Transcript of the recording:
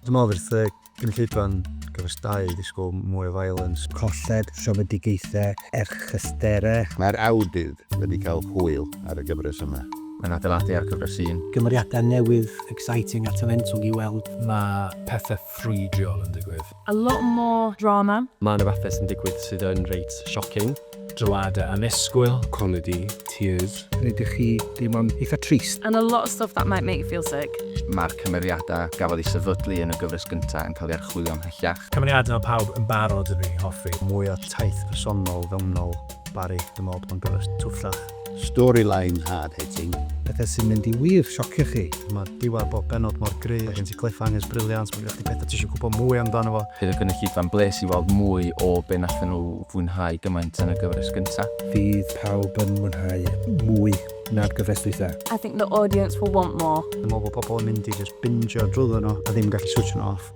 Dwi'n meddwl wrth y gynulleidfa'n gyfres 2 ddisgwyl mwy o violence. Colled, siomedigaethau, erchysterau. Mae'r awdur wedi cael hwyl ar y gyfres yma. Mae'n adeiladu ar gyfres 1. Gymeriadau newydd, exciting a talentog i weld. Mae pethau ffrwydriol yn digwydd. A lot more drama. Mae yna bethau sy'n digwydd sydd yn reit shocking. Drywadau annisgwyl. Comedy, tears. Rhaid i chi dim ond eitha trist. And a lot of stuff that might make you feel sick. Mae'r cymeriadau gafodd eu sefydlu yn y gyfres gyntaf yn cael ei archwilio ymhellach. Cymeriadau pawb yn barod yn ei hoffi. Mwy o taith personol, fewnol, Bari. Dwi'n meddwl bod o'n gyfres twllach. Storyline hard-hitting. Pethau sy'n mynd i wir siocio chi. Mae diwedd bob benod mor gry, mae gen ti cliffhangers briliant, mae gen ti bethau ti eisiau gwybod mwy amdano fo. Bydd y gynulleidfa'n bles i weld mwy o be nathon nhw fwynhau gymaint yn y gyfres gyntaf. Fydd pawb yn mwynhau mwy na'r gyfres dwytha. I think the audience will want more. Dwi'n meddwl bod pobl yn mynd i just bingio drwyddo nhw a ddim gallu switch nhw off.